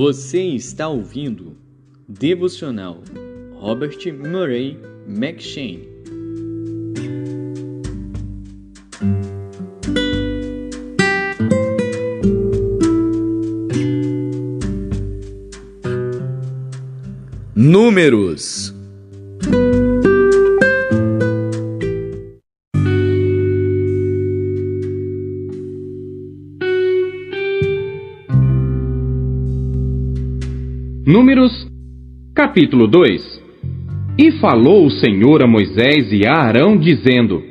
Você está ouvindo Devocional Robert Murray M'Cheyne. Números. Números, capítulo 2. E falou o Senhor a Moisés e a Arão, dizendo: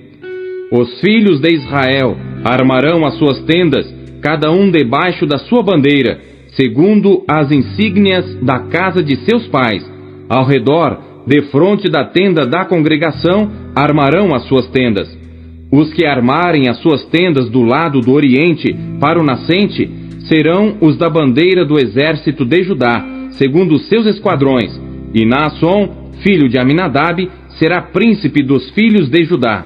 Os filhos de Israel armarão as suas tendas, cada um debaixo da sua bandeira, segundo as insígnias da casa de seus pais. Ao redor, defronte da tenda da congregação, armarão as suas tendas. Os que armarem as suas tendas do lado do oriente para o nascente serão os da bandeira do exército de Judá, segundo os seus esquadrões, e Naasson, filho de Aminadab, será príncipe dos filhos de Judá.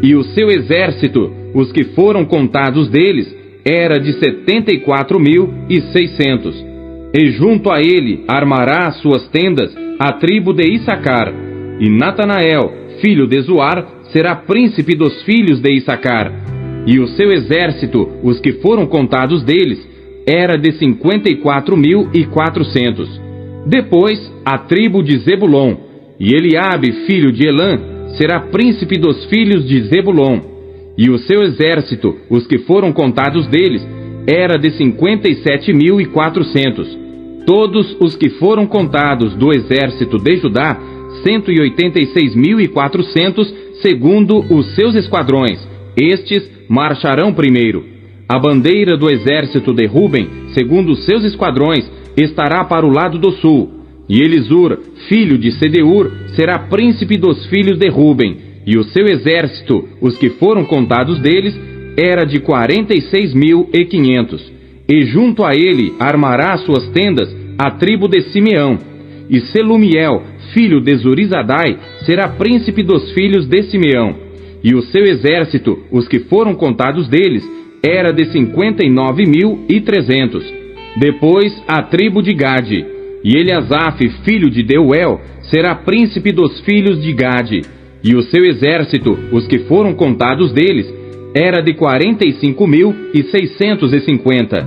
E o seu exército, os que foram contados deles, era de 74.600. E junto a ele armará as suas tendas a tribo de Issacar. E Natanael, filho de Zuar, será príncipe dos filhos de Issacar. E o seu exército, os que foram contados deles, era de 54.400. Depois, a tribo de Zebulon, e Eliabe, filho de Elã, será príncipe dos filhos de Zebulon. E o seu exército, os que foram contados deles, era de 57.400. Todos os que foram contados do exército de Judá, 186.400, segundo os seus esquadrões. Estes marcharão primeiro. A bandeira do exército de Ruben, segundo os seus esquadrões, estará para o lado do sul. E Elisur, filho de Sedeur, será príncipe dos filhos de Ruben. E o seu exército, os que foram contados deles, era de 46.500. E junto a ele armará as suas tendas a tribo de Simeão. E Selumiel, filho de Zurizadai, será príncipe dos filhos de Simeão. E o seu exército, os que foram contados deles, era de 59.300. Depois, a tribo de Gade. E Eliasaf, filho de Deuel, será príncipe dos filhos de Gade. E o seu exército, os que foram contados deles, era de 45.650.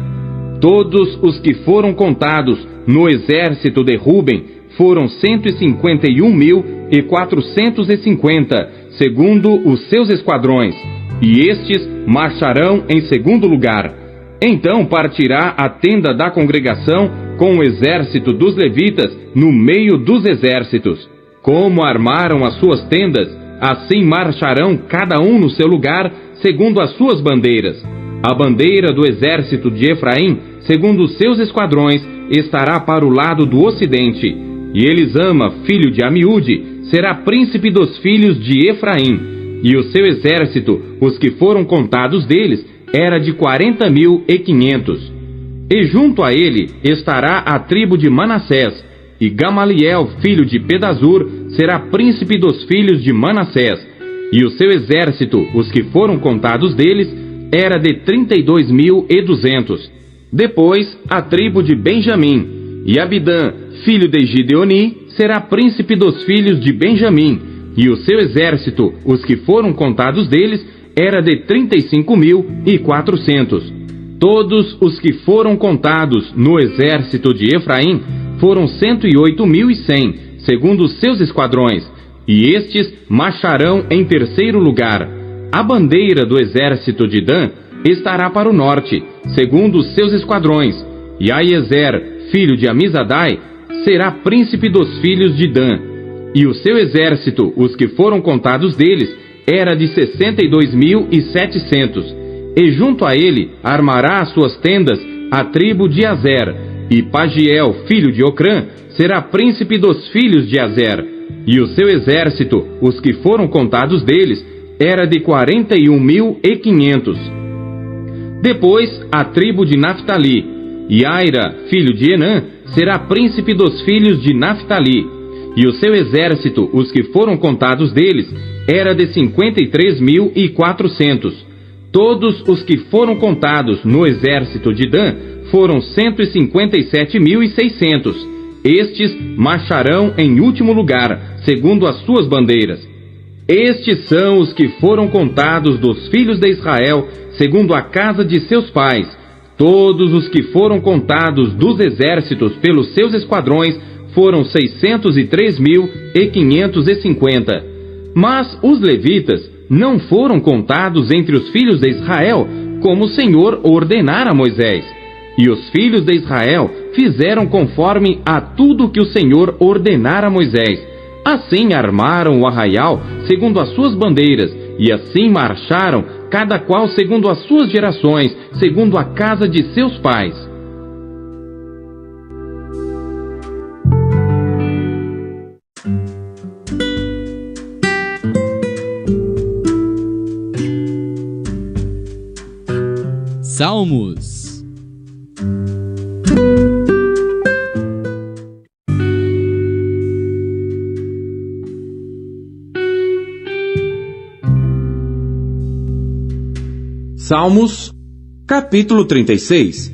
Todos os que foram contados no exército de Ruben foram 151.450, segundo os seus esquadrões. E estes marcharão em segundo lugar. Então partirá a tenda da congregação com o exército dos levitas no meio dos exércitos. Como armaram as suas tendas, assim marcharão cada um no seu lugar, segundo as suas bandeiras. A bandeira do exército de Efraim, segundo os seus esquadrões, estará para o lado do ocidente. E Elisama, filho de Amiúde, será príncipe dos filhos de Efraim. E o seu exército, os que foram contados deles, era de 40.500. E junto a ele estará a tribo de Manassés. E Gamaliel, filho de Pedazur, será príncipe dos filhos de Manassés. E o seu exército, os que foram contados deles, era de 32.200. Depois, a tribo de Benjamim. E Abidã, filho de Gideoni, será príncipe dos filhos de Benjamim. E o seu exército, os que foram contados deles, era de 35.400. Todos os que foram contados no exército de Efraim foram 108.100, segundo os seus esquadrões. E estes marcharão em terceiro lugar. A bandeira do exército de Dan estará para o norte, segundo os seus esquadrões. E Aiezer, filho de Amizadai, será príncipe dos filhos de Dan. E o seu exército, os que foram contados deles, era de 62.700. E junto a ele armará as suas tendas a tribo de Azer. E Pagiel, filho de Ocrã, será príncipe dos filhos de Azer. E o seu exército, os que foram contados deles, era de 41.500. Depois, a tribo de Naftali. E Aira, filho de Enã, será príncipe dos filhos de Naftali. E o seu exército, os que foram contados deles, era de 53.400. Todos os que foram contados no exército de Dan foram 157.600. Estes marcharão em último lugar, segundo as suas bandeiras. Estes são os que foram contados dos filhos de Israel, segundo a casa de seus pais. Todos os que foram contados dos exércitos pelos seus esquadrões foram 603.550. Mas os levitas não foram contados entre os filhos de Israel, como o Senhor ordenara a Moisés. E os filhos de Israel fizeram conforme a tudo que o Senhor ordenara a Moisés. Assim armaram o arraial segundo as suas bandeiras, e assim marcharam, cada qual segundo as suas gerações, segundo a casa de seus pais. Salmos. Salmos, capítulo 36.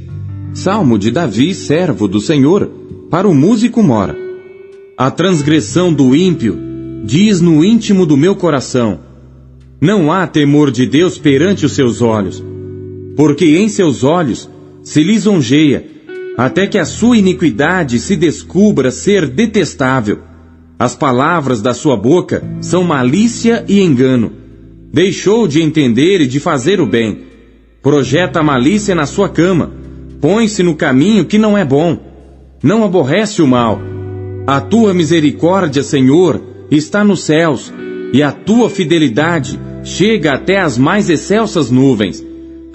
Salmo de Davi, servo do Senhor, para o músico mora. A transgressão do ímpio diz no íntimo do meu coração: não há temor de Deus perante os seus olhos, porque em seus olhos se lisonjeia, até que a sua iniquidade se descubra ser detestável. As palavras da sua boca são malícia e engano. Deixou de entender e de fazer o bem. Projeta a malícia na sua cama. Põe-se no caminho que não é bom. Não aborrece o mal. A tua misericórdia, Senhor, está nos céus, e a tua fidelidade chega até as mais excelsas nuvens.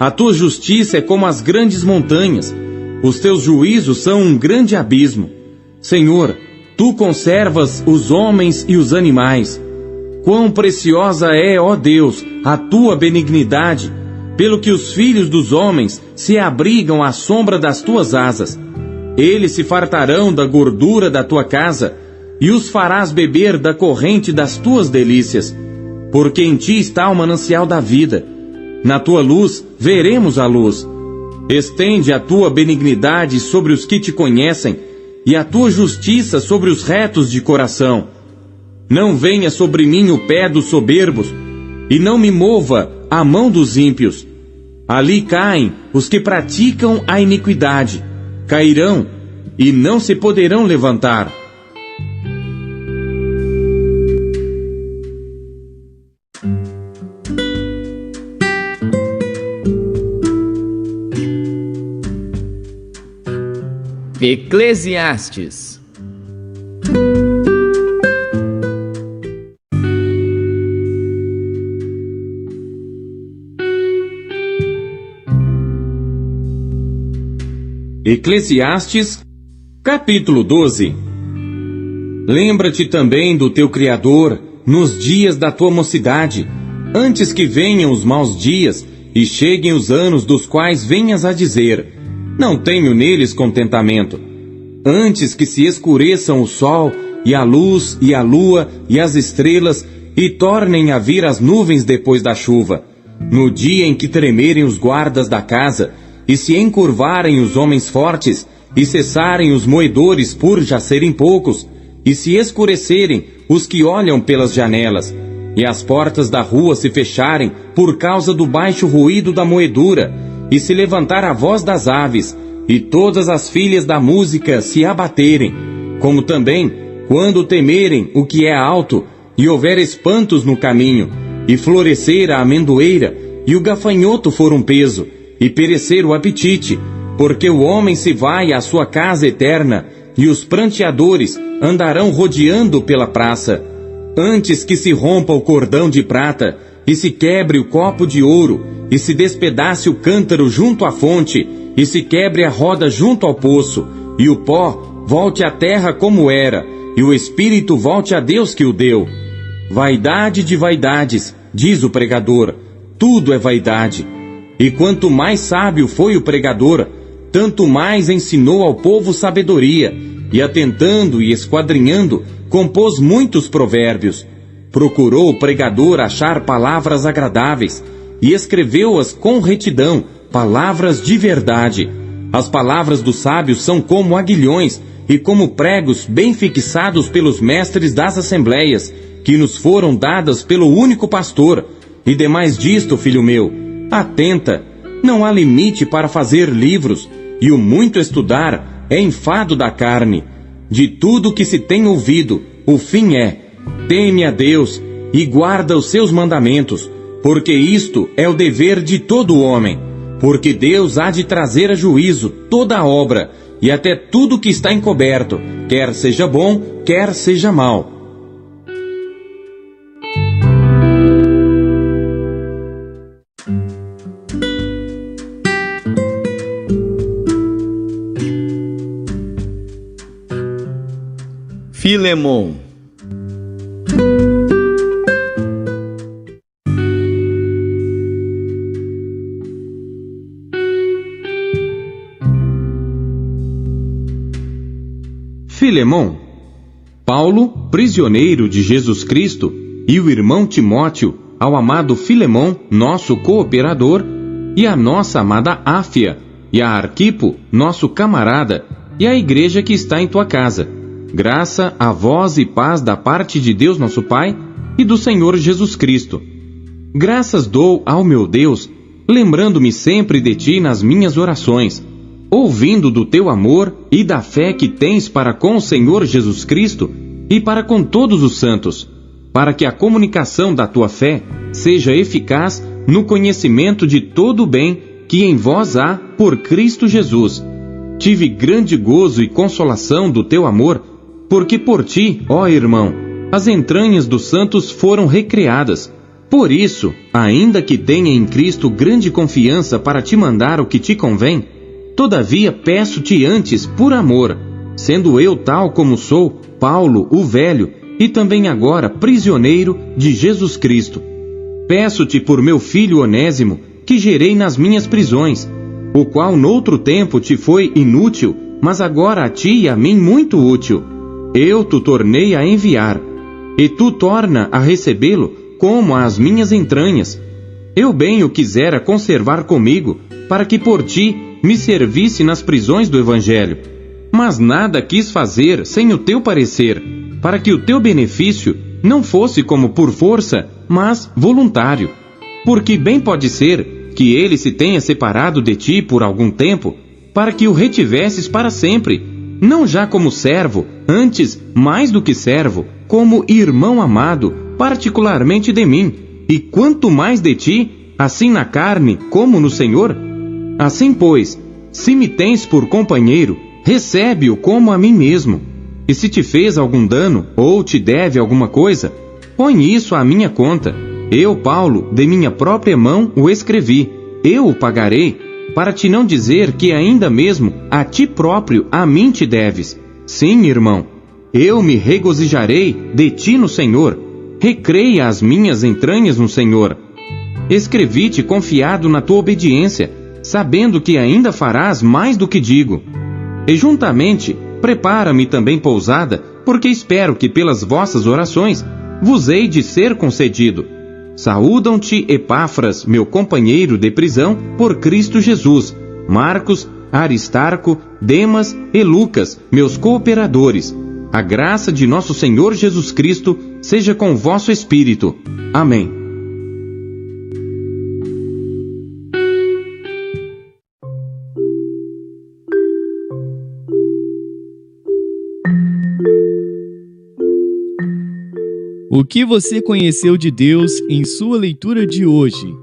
A tua justiça é como as grandes montanhas. Os teus juízos são um grande abismo. Senhor, tu conservas os homens e os animais. Quão preciosa é, ó Deus, a tua benignidade, pelo que os filhos dos homens se abrigam à sombra das tuas asas. Eles se fartarão da gordura da tua casa, e os farás beber da corrente das tuas delícias, porque em ti está o manancial da vida. Na tua luz veremos a luz. Estende a tua benignidade sobre os que te conhecem, e a tua justiça sobre os retos de coração. Não venha sobre mim o pé dos soberbos, e não me mova a mão dos ímpios. Ali caem os que praticam a iniquidade, cairão e não se poderão levantar. Eclesiastes. Eclesiastes, capítulo 12. Lembra-te também do teu Criador nos dias da tua mocidade, antes que venham os maus dias e cheguem os anos dos quais venhas a dizer: não tenho neles contentamento. Antes que se escureçam o sol e a luz e a lua e as estrelas, e tornem a vir as nuvens depois da chuva, no dia em que tremerem os guardas da casa, e se encurvarem os homens fortes, e cessarem os moedores por já serem poucos, e se escurecerem os que olham pelas janelas, e as portas da rua se fecharem por causa do baixo ruído da moedura, e se levantar a voz das aves, e todas as filhas da música se abaterem, como também quando temerem o que é alto, e houver espantos no caminho, e florescer a amendoeira, e o gafanhoto for um peso, e perecer o apetite, porque o homem se vai à sua casa eterna, e os pranteadores andarão rodeando pela praça. Antes que se rompa o cordão de prata, e se quebre o copo de ouro, e se despedace o cântaro junto à fonte, e se quebre a roda junto ao poço, e o pó volte à terra como era, e o espírito volte a Deus que o deu. Vaidade de vaidades, diz o pregador, tudo é vaidade. E quanto mais sábio foi o pregador, tanto mais ensinou ao povo sabedoria, e atentando e esquadrinhando, compôs muitos provérbios. Procurou o pregador achar palavras agradáveis, e escreveu-as com retidão, palavras de verdade. As palavras dos sábios são como aguilhões e como pregos bem fixados pelos mestres das assembleias, que nos foram dadas pelo único pastor. E demais disto, filho meu, atenta, não há limite para fazer livros, e o muito estudar é enfado da carne. De tudo que se tem ouvido, o fim é: teme a Deus e guarda os seus mandamentos, porque isto é o dever de todo homem. Porque Deus há de trazer a juízo toda a obra, e até tudo que está encoberto, quer seja bom, quer seja mal. Filemon. Filemon, Paulo, prisioneiro de Jesus Cristo, e o irmão Timóteo, ao amado Filemon, nosso cooperador, e a nossa amada Áfia, e a Arquipo, nosso camarada, e a igreja que está em tua casa. Graça a vós e paz da parte de Deus nosso Pai e do Senhor Jesus Cristo. Graças dou ao meu Deus, lembrando-me sempre de ti nas minhas orações, ouvindo do teu amor e da fé que tens para com o Senhor Jesus Cristo e para com todos os santos, para que a comunicação da tua fé seja eficaz no conhecimento de todo o bem que em vós há por Cristo Jesus. Tive grande gozo e consolação do teu amor, porque por ti, ó irmão, as entranhas dos santos foram recriadas. Por isso, ainda que tenha em Cristo grande confiança para te mandar o que te convém, todavia peço-te antes por amor, sendo eu tal como sou, Paulo, o velho, e também agora prisioneiro de Jesus Cristo. Peço-te por meu filho Onésimo, que gerei nas minhas prisões, o qual noutro tempo te foi inútil, mas agora a ti e a mim muito útil. Eu te tornei a enviar, e tu torna a recebê-lo como às minhas entranhas. Eu bem o quisera conservar comigo, para que por ti me servisse nas prisões do Evangelho. Mas nada quis fazer sem o teu parecer, para que o teu benefício não fosse como por força, mas voluntário. Porque bem pode ser que ele se tenha separado de ti por algum tempo, para que o retivesses para sempre, não já como servo, antes, mais do que servo, como irmão amado, particularmente de mim, e quanto mais de ti, assim na carne como no Senhor. Assim, pois, se me tens por companheiro, recebe-o como a mim mesmo. E se te fez algum dano, ou te deve alguma coisa, põe isso à minha conta. Eu, Paulo, de minha própria mão o escrevi, eu o pagarei, para te não dizer que ainda mesmo a ti próprio a mim te deves. Sim, irmão, eu me regozijarei de ti no Senhor, recreia as minhas entranhas no Senhor. Escrevi-te confiado na tua obediência, sabendo que ainda farás mais do que digo. E juntamente, prepara-me também pousada, porque espero que pelas vossas orações vos hei de ser concedido. Saúdam-te Epáfras, meu companheiro de prisão, por Cristo Jesus, Marcos, Aristarco, Demas e Lucas, meus cooperadores. A graça de nosso Senhor Jesus Cristo seja com o vosso espírito. Amém. O que você conheceu de Deus em sua leitura de hoje?